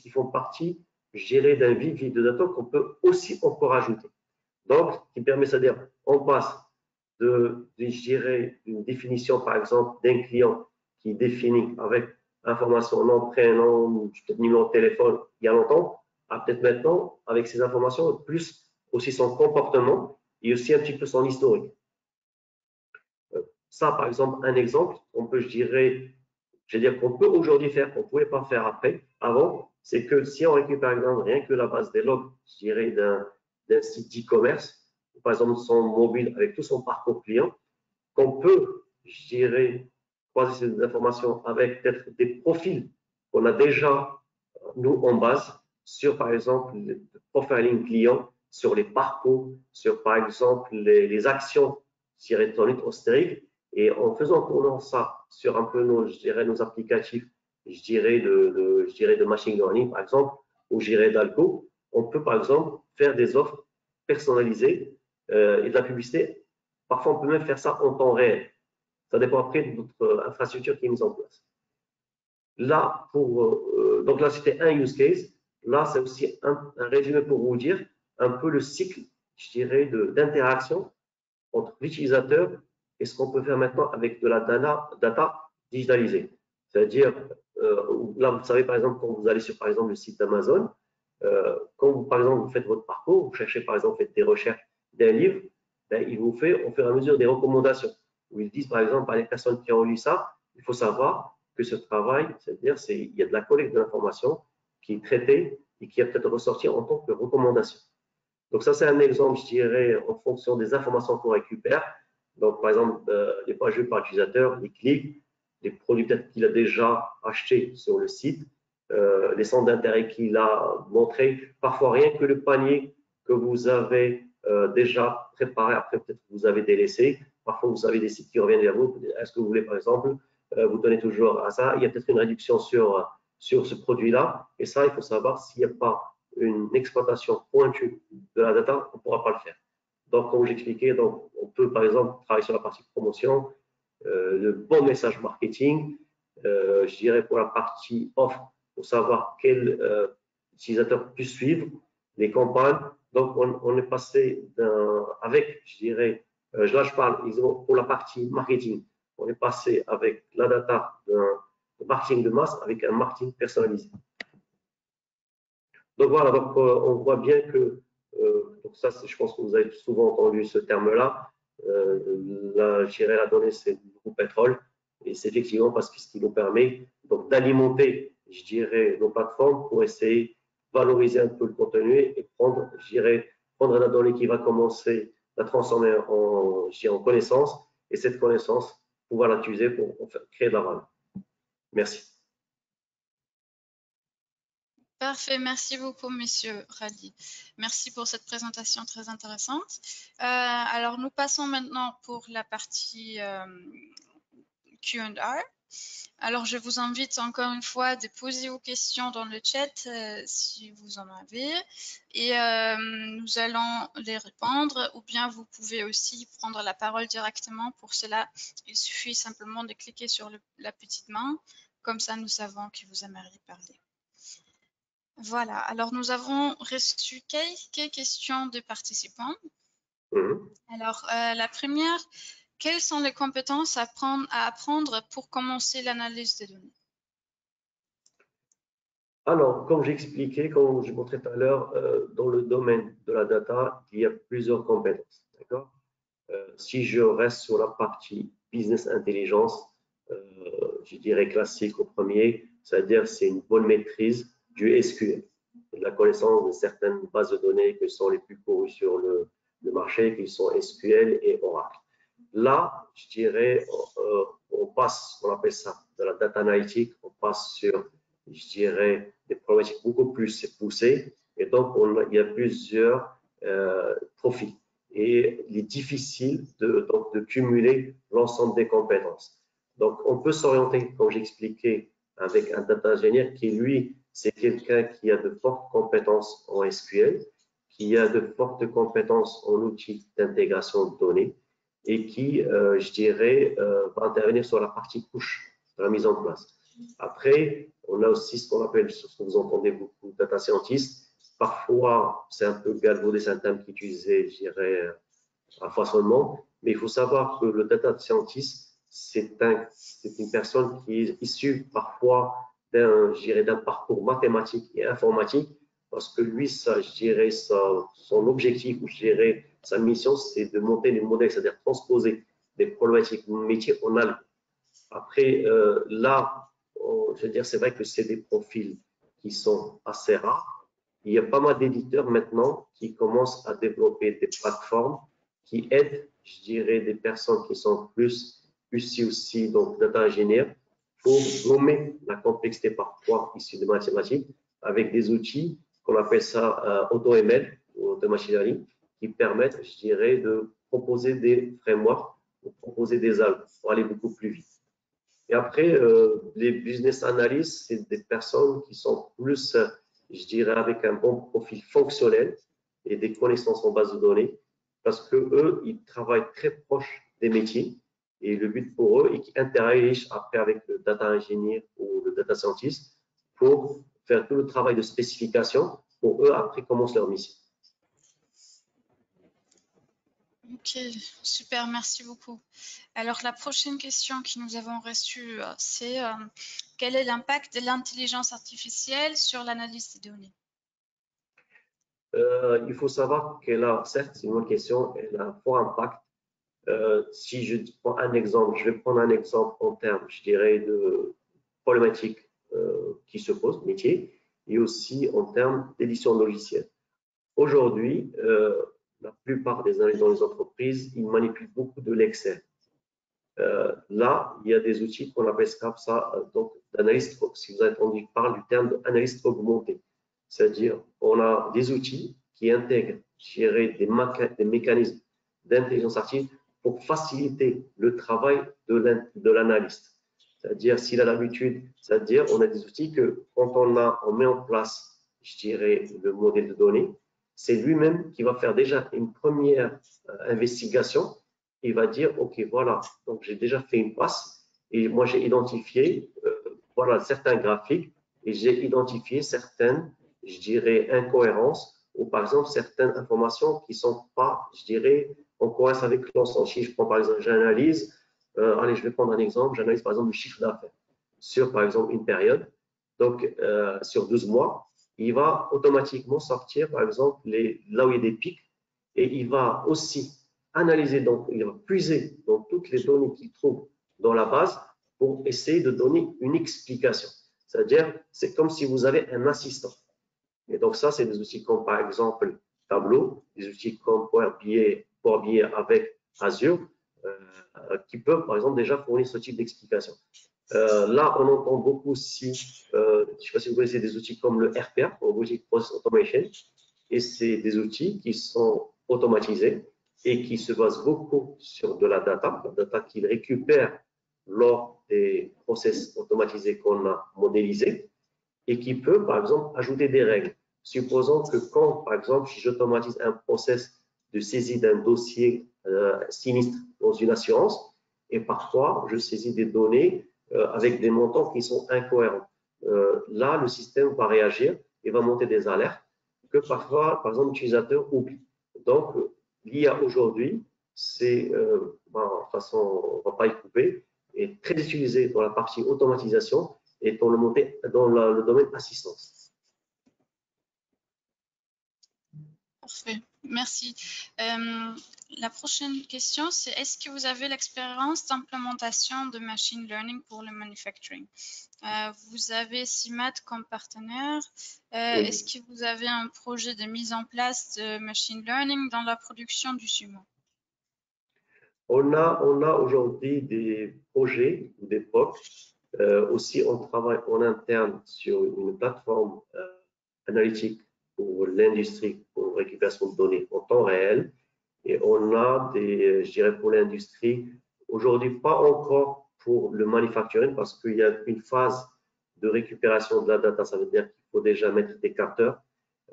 qui font partie, je dirais, d'un vide de data qu'on peut aussi encore ajouter. Donc, qui permet, c'est-à-dire, on passe je dirais, une définition, par exemple, d'un client qui définit avec information, nom, prénom, numéro de téléphone, il y a longtemps, à peut-être maintenant, avec ces informations, plus aussi son comportement et aussi un petit peu son historique. Ça, par exemple, un exemple, on peut, je veux dire qu'on peut aujourd'hui faire, qu'on ne pouvait pas faire avant, c'est que si on récupère, par exemple, rien que la base des logs, je dirais, d'un site d'e-commerce, par exemple, son mobile avec tout son parcours client, qu'on peut, je dirais, croiser ces informations avec peut-être des profils qu'on a déjà, nous, en base, sur, par exemple, le profiling client, sur les parcours, sur, par exemple, les actions, je dirais, historiques. Et en faisant tourner ça sur un peu nos applicatifs, je dirais de machine learning, par exemple, ou je dirais d'algo, on peut, par exemple, faire des offres personnalisées et de la publicité. Parfois, on peut même faire ça en temps réel. Ça dépend après de notre infrastructure qui est mise en place. Là, donc là, c'était un use case. Là, c'est aussi un résumé pour vous dire un peu le cycle, je dirais, d'interaction entre l'utilisateur et ce qu'on peut faire maintenant avec de la data digitalisée. C'est-à-dire, là, vous savez, par exemple, quand vous allez sur, par exemple, le site d'Amazon, quand vous, par exemple, vous faites votre parcours, vous cherchez, par exemple, faites des recherches d'un livre, ben, il vous fait, au fur et à mesure, des recommandations. Où ils disent, par exemple, à les personnes qui ont lu ça, il faut savoir que ce travail, c'est-à-dire, il y a de la collecte d'informations qui est traitée et qui est peut-être ressorti en tant que recommandation. Donc, ça, c'est un exemple, je dirais, en fonction des informations qu'on récupère. Donc, par exemple, les pages vues par l'utilisateur, les clics, les produits peut-être qu'il a déjà achetés sur le site, les centres d'intérêt qu'il a montrés, parfois rien que le panier que vous avez déjà préparé, après peut-être que vous avez délaissé, parfois vous avez des sites qui reviennent vers vous, est-ce que vous voulez par exemple, vous donnez toujours à ça, il y a peut-être une réduction sur ce produit-là, et ça, il faut savoir s'il n'y a pas une exploitation pointue de la data, on ne pourra pas le faire. Donc, comme j'expliquais, donc, on peut par exemple travailler sur la partie promotion, le bon message marketing, je dirais pour la partie offre, pour savoir quel utilisateur peut suivre les campagnes. Donc, on est passé avec, je dirais, là je parle pour la partie marketing, on est passé avec la data d'un marketing de masse avec un marketing personnalisé. Donc voilà, donc, on voit bien que, donc ça, je pense que vous avez souvent entendu ce terme-là, je dirais la donnée, c'est du pétrole, et c'est effectivement parce que ce qui nous permet donc d'alimenter, je dirais, nos plateformes pour essayer de valoriser un peu le contenu et prendre, je dirais, prendre la donnée qui va commencer à transformer en, je dirais, en connaissance, et cette connaissance, pouvoir l'utiliser pour créer de la valeur. Merci. Parfait, merci beaucoup, Monsieur Rally. Merci pour cette présentation très intéressante. Alors, nous passons maintenant pour la partie Q&A. Alors, je vous invite encore une fois de poser vos questions dans le chat si vous en avez et nous allons les répondre ou bien vous pouvez aussi prendre la parole directement. Pour cela, il suffit simplement de cliquer sur la petite main. Comme ça, nous savons que vous aimeriez parler. Voilà, alors nous avons reçu quelques questions de participants. Alors, la première, quelles sont les compétences à apprendre pour commencer l'analyse des données? Alors, comme j'expliquais, comme je montrais tout à l'heure, dans le domaine de la data, il y a plusieurs compétences. D'accord? Si je reste sur la partie business intelligence, je dirais classique au premier, c'est-à-dire c'est une bonne maîtrise du SQL, de la connaissance de certaines bases de données qui sont les plus courues sur le marché, qui sont SQL et Oracle. Là, je dirais, on passe, on appelle ça de la data analytique, on passe sur, je dirais, des problématiques beaucoup plus poussées. Et donc, il y a plusieurs profils. Et il est difficile de cumuler l'ensemble des compétences. Donc, on peut s'orienter, comme j'expliquais, avec un data ingénieur qui, lui, c'est quelqu'un qui a de fortes compétences en SQL, qui a de fortes compétences en outils d'intégration de données et qui, je dirais, va intervenir sur la partie couche de la mise en place. Après, on a aussi ce qu'on appelle, ce que vous entendez beaucoup, data scientist. Parfois, c'est un peu galvaudé, c'est un terme qui est utilisé, je dirais, à foisonnement, mais il faut savoir que le data scientist, c'est une personne qui est issue parfois d'un parcours mathématique et informatique, parce que lui, ça, je dirais, son objectif, ou je dirais, sa mission, c'est de monter des modèles, c'est-à-dire transposer des problématiques métiers en algo. Après, là, je veux dire, c'est vrai que c'est des profils qui sont assez rares. Il y a pas mal d'éditeurs maintenant qui commencent à développer des plateformes qui aident, je dirais, des personnes qui sont plus aussi, donc data ingénieurs, pour gommer la complexité parfois issue de mathématiques avec des outils qu'on appelle ça AutoML ou Auto Machine Learning qui permettent, je dirais, de proposer des frameworks, de proposer des algos pour aller beaucoup plus vite. Et après, les business analysts, c'est des personnes qui sont plus, je dirais, avec un bon profil fonctionnel et des connaissances en base de données, parce que eux, ils travaillent très proche des métiers. Et le but pour eux est qu'ils interagissent après avec le data engineer ou le data scientist pour faire tout le travail de spécification. Pour eux, après, commencent leur mission. Ok, super, merci beaucoup. Alors, la prochaine question que nous avons reçue, c'est quel est l'impact de l'intelligence artificielle sur l'analyse des données? Il faut savoir qu'elle a, certes, c'est une bonne question, elle a un fort impact. Si je prends un exemple, je vais prendre un exemple en termes, je dirais, de problématiques qui se posent, métier, et aussi en termes d'édition logicielle. Aujourd'hui, la plupart des analystes dans les entreprises, ils manipulent beaucoup de l'Excel. Là, il y a des outils qu'on appelle ça, donc d'analyse, si vous avez entendu parler du terme d'analyste augmenté. C'est-à-dire, on a des outils qui intègrent, je dirais, des mécanismes d'intelligence artificielle pour faciliter le travail de l'analyste. C'est-à-dire, s'il a l'habitude, c'est-à-dire, on a des outils que quand on met en place, je dirais, le modèle de données, c'est lui-même qui va faire déjà une première investigation. Il va dire, OK, voilà, donc j'ai déjà fait une passe et moi j'ai identifié voilà, certains graphiques et j'ai identifié certaines, je dirais, incohérences ou par exemple certaines informations qui ne sont pas, je dirais, en cohérence avec l'ensemble. Si je prends par exemple, j'analyse, allez, je vais prendre un exemple, j'analyse par exemple le chiffre d'affaires sur par exemple une période, donc sur 12 mois, il va automatiquement sortir par exemple là où il y a des pics et il va aussi analyser, donc il va puiser dans toutes les données qu'il trouve dans la base pour essayer de donner une explication. C'est-à-dire, c'est comme si vous avez un assistant. Et donc ça, c'est des outils comme par exemple Tableau, des outils comme Power BI avec Azure, qui peuvent par exemple déjà fournir ce type d'explication. Là, on entend beaucoup aussi, je ne sais pas si vous connaissez des outils comme le RPA, Robotic Process Automation, et c'est des outils qui sont automatisés et qui se basent beaucoup sur de la data qu'ils récupèrent lors des process automatisés qu'on a modélisés et qui peut, par exemple, ajouter des règles. Supposons que quand, par exemple, si j'automatise un process de saisie d'un dossier sinistre dans une assurance, et parfois je saisis des données avec des montants qui sont incohérents. Là, le système va réagir et va monter des alertes que parfois, par exemple, l'utilisateur oublie. Donc, l'IA aujourd'hui, c'est, de toute façon, on ne va pas y couper, est très utilisé dans la partie automatisation et dans le domaine assistance. Parfait, merci. La prochaine question, c'est est-ce que vous avez l'expérience d'implémentation de machine learning pour le manufacturing? Vous avez CIMAT comme partenaire. Oui. Est-ce que vous avez un projet de mise en place de machine learning dans la production du sumo? On a aujourd'hui des projets, des POC. Aussi, on travaille en interne sur une plateforme analytique pour l'industrie, pour récupération de données en temps réel. Et on a je dirais pour l'industrie, aujourd'hui pas encore pour le manufacturing parce qu'il y a une phase de récupération de la data. Ça veut dire qu'il faut déjà mettre des capteurs.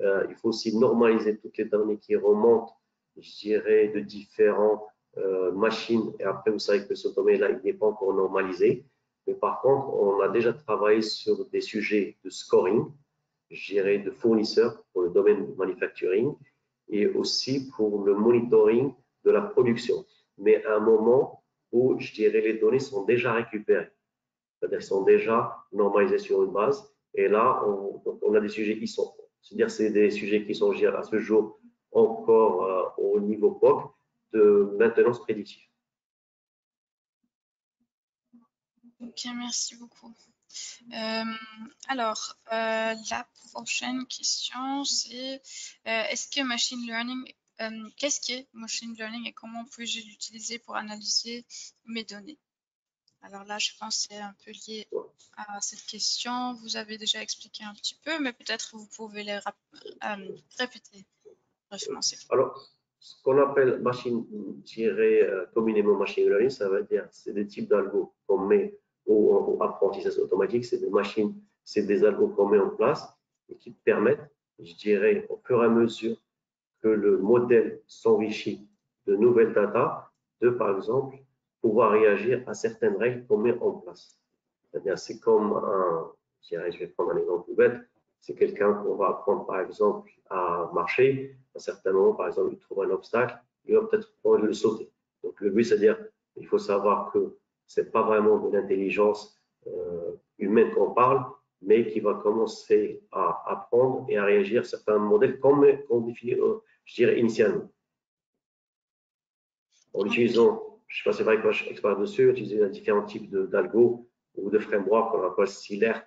Il faut aussi normaliser toutes les données qui remontent, je dirais, de différents machines. Et après, vous savez que ce domaine-là, il n'est pas encore normalisé. Mais par contre, on a déjà travaillé sur des sujets de scoring, je dirais, de fournisseurs pour le domaine du manufacturing et aussi pour le monitoring de la production. Mais à un moment où, je dirais, les données sont déjà récupérées, c'est-à-dire qu'elles sont déjà normalisées sur une base. Et là, on a des sujets qui sont, c'est-à-dire c'est des sujets qui sont, je dirais, à ce jour encore au niveau POC de maintenance prédictive. Ok, merci beaucoup. Alors, la prochaine question, c'est est-ce que machine learning, qu'est-ce qu'est machine learning et comment puis-je l'utiliser pour analyser mes données? Alors là, je pense que c'est un peu lié à cette question. Vous avez déjà expliqué un petit peu, mais peut-être vous pouvez les répéter brièvement. Alors, ce qu'on appelle machine, communément machine learning, ça veut dire c'est des types d'algos qu'on met au apprentissage automatique, c'est des machines, c'est des algos qu'on met en place et qui permettent, je dirais, au fur et à mesure que le modèle s'enrichit de nouvelles data, de par exemple pouvoir réagir à certaines règles qu'on met en place. C'est-à-dire, c'est comme je vais prendre un exemple tout bête, c'est quelqu'un qu'on va apprendre par exemple à marcher. À un certain moment, par exemple, il trouve un obstacle, il va peut-être le sauter. Donc le but, c'est-à-dire, il faut savoir que c'est pas vraiment de l'intelligence humaine qu'on parle, mais qui va commencer à apprendre et à réagir à certains modèles comme on définit, je dirais, initialement. En utilisant, je ne sais pas si c'est vrai que moi je suis expert dessus, utiliser différents types d'algo ou de framework qu'on appelle Sklearn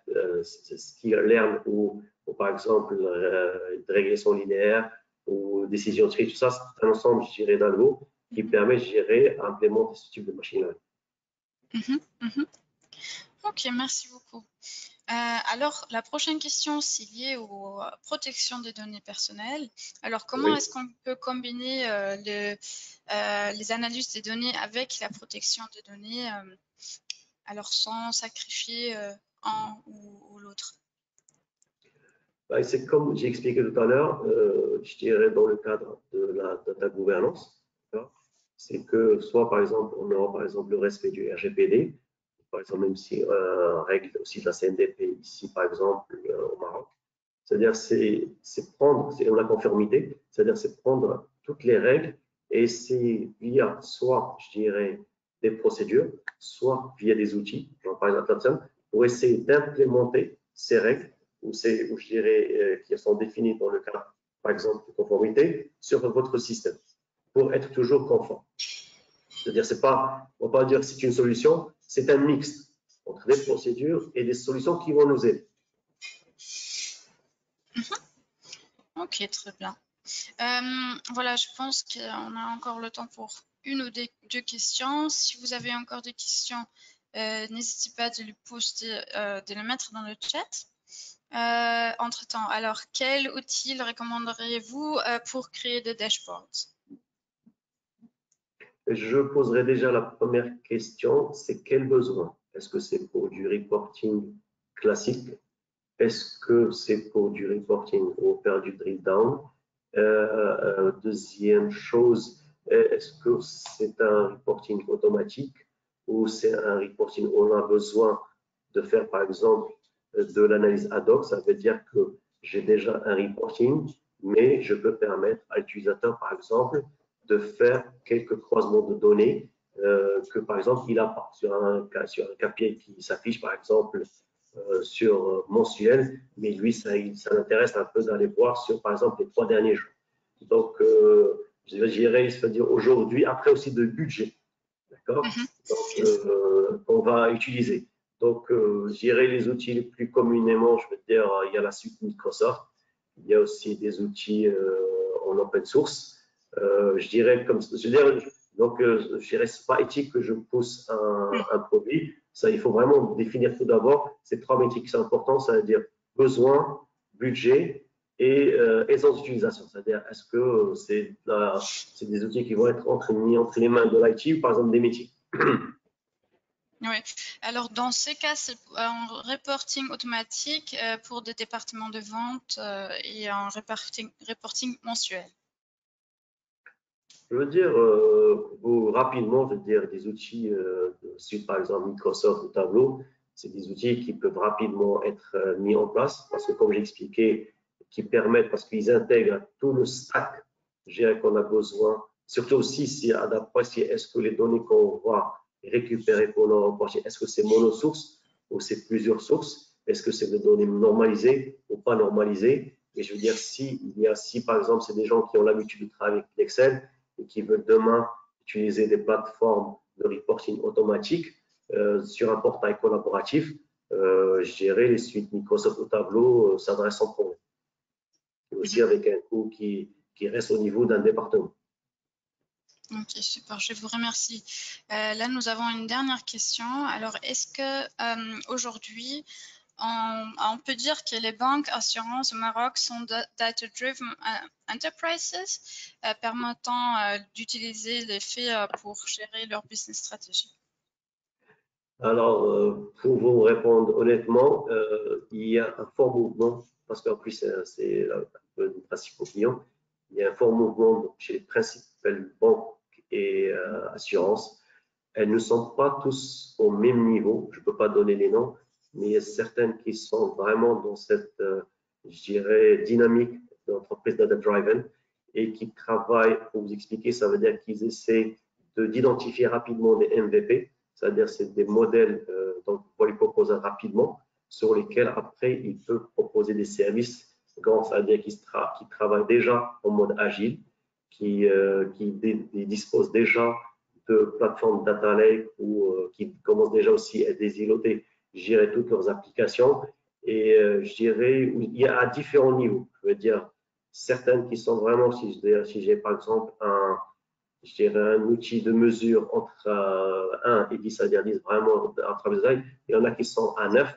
ou par exemple de régression linéaire ou décision tree, tout ça, c'est un ensemble, je dirais, d'algo qui permet, je dirais, d'implémenter ce type de machine learning. Ok, merci beaucoup. Alors, la prochaine question, c'est lié aux protections des données personnelles. Alors, comment est-ce qu'on peut combiner les analyses des données avec la protection des données, alors sans sacrifier un ou l'autre? C'est comme j'ai expliqué tout à l'heure, je dirais dans le cadre de la data gouvernance, c'est que soit par exemple, on aura par exemple le respect du RGPD, par exemple même si règle aussi de la CNDP ici par exemple au Maroc. C'est-à-dire c'est prendre la conformité, c'est-à-dire c'est prendre toutes les règles et c'est via soit je dirais des procédures, soit via des outils, par exemple pour essayer d'implémenter ces règles ou je dirais qui sont définies dans le cadre par exemple de conformité sur votre système pour être toujours conforme. C'est-à-dire c'est pas, on va pas dire que c'est une solution, c'est un mix entre des procédures et des solutions qui vont nous aider. Ok, très bien. Voilà, je pense qu'on a encore le temps pour une ou deux questions. Si vous avez encore des questions, n'hésitez pas de les mettre dans le chat. Entre-temps, alors, quel outil recommanderiez-vous pour créer des dashboards? Je poserai déjà la première question, c'est quel besoin? Est-ce que c'est pour du reporting classique? Est-ce que c'est pour du reporting ou faire du drill down? Deuxième chose, est-ce que c'est un reporting automatique ou c'est un reporting où on a besoin de faire par exemple de l'analyse ad hoc? Ça veut dire que j'ai déjà un reporting, mais je peux permettre à l'utilisateur par exemple de faire quelques croisements de données que par exemple il a pas sur un KPI qui s'affiche par exemple sur mensuel, mais lui ça l'intéresse un peu d'aller voir sur par exemple les 3 derniers jours. Donc je dirais, c'est-à-dire aujourd'hui, après aussi de budget, d'accord, qu'on va utiliser. Donc je dirais les outils les plus communément, je veux dire, il y a la suite Microsoft, il y a aussi des outils en open source. Je dirais comme donc je dirais c'est pas éthique que je pousse un produit. Ça, il faut vraiment définir tout d'abord ces 3 métriques qui sont importantes, c'est-à-dire besoin, budget et aisance d'utilisation. C'est-à-dire est-ce que c'est des outils qui vont être mis entre les mains de l'IT ou par exemple des métiers. Oui, alors dans ces cas, c'est un reporting automatique pour des départements de vente et un reporting mensuel. Je veux dire, rapidement, je veux dire, des outils de par exemple Microsoft ou Tableau, c'est des outils qui peuvent rapidement être mis en place parce que, comme j'ai expliqué, qui permettent, parce qu'ils intègrent tout le stack qu'on a besoin, surtout aussi si est-ce que les données qu'on va récupérer pour nos reporting, est-ce que c'est monosource ou c'est plusieurs sources, est-ce que c'est des données normalisées ou pas normalisées, et je veux dire, si par exemple, c'est des gens qui ont l'habitude de travailler avec l'Excel, et qui veulent demain utiliser des plateformes de reporting automatique sur un portail collaboratif, je dirais les suites Microsoft ou Tableau s'adressent sans problème. Et aussi avec un coût qui reste au niveau d'un département. Ok, super, je vous remercie. Là, nous avons une dernière question. Alors, est-ce que aujourd'hui, on peut dire que les banques assurances au Maroc sont data-driven enterprises permettant d'utiliser les faits pour gérer leur business stratégie? Alors, pour vous répondre honnêtement, il y a un fort mouvement, parce qu'en plus c'est un peu nos principaux clients, il y a un fort mouvement chez les principales banques et assurances. Elles ne sont pas tous au même niveau, je ne peux pas donner les noms, mais il y a certaines qui sont vraiment dans cette, je dirais, dynamique d'entreprise data-driven et qui travaillent, pour vous expliquer, ça veut dire qu'ils essaient d'identifier rapidement des MVP, c'est-à-dire c'est des modèles donc pour les proposer rapidement, sur lesquels après ils peuvent proposer des services grands, c'est-à-dire qui travaillent déjà en mode agile, qui disposent déjà de plateformes data lake ou qui commencent déjà aussi à désiloter, gérer toutes leurs applications. Et je dirais, il y a à différents niveaux. Je veux dire, certaines qui sont vraiment, si j'ai par exemple je dirais un outil de mesure entre 1 et 10, c'est-à-dire 10 vraiment à travers les ailes, il y en a qui sont à 9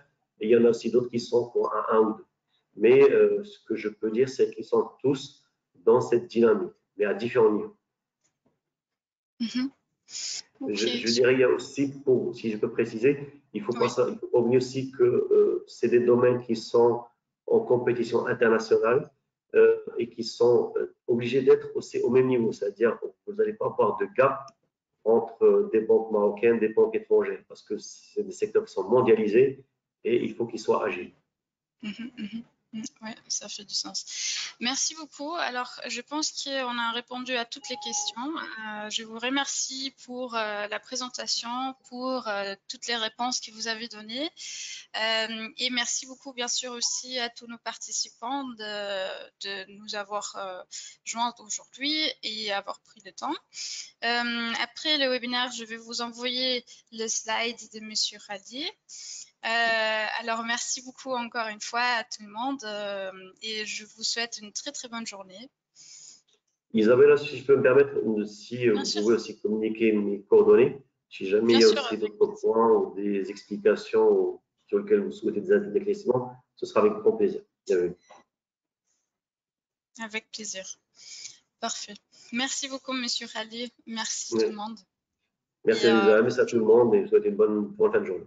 et il y en a aussi d'autres qui sont pour un 1 ou 2. Mais ce que je peux dire, c'est qu'ils sont tous dans cette dynamique, mais à différents niveaux. Okay. Je dirais, il y a aussi, si je peux préciser, il faut Oui. pas oublier aussi que c'est des domaines qui sont en compétition internationale et qui sont obligés d'être aussi au même niveau, c'est-à-dire vous n'allez pas avoir de gap entre des banques marocaines, des banques étrangères, parce que c'est des secteurs qui sont mondialisés et il faut qu'ils soient agiles. Oui, ça fait du sens. Merci beaucoup. Alors, je pense qu'on a répondu à toutes les questions. Je vous remercie pour la présentation, pour toutes les réponses que vous avez données. Et merci beaucoup, bien sûr, aussi à tous nos participants de nous avoir joints aujourd'hui et avoir pris le temps. Après le webinaire, je vais vous envoyer le slide de Monsieur Radi. Alors, merci beaucoup encore une fois à tout le monde et je vous souhaite une très très bonne journée. Isabella, si je peux me permettre, si vous sûr. pouvez aussi communiquer mes coordonnées, si jamais il y a aussi d'autres points ou des explications sur lesquelles vous souhaitez des éclaircissements, ce sera avec grand plaisir. Bienvenue. Avec plaisir. Parfait. Merci beaucoup, Monsieur Radi. Merci tout le monde. Merci Isabella, merci à tout le monde et je vous souhaite une bonne fin de journée.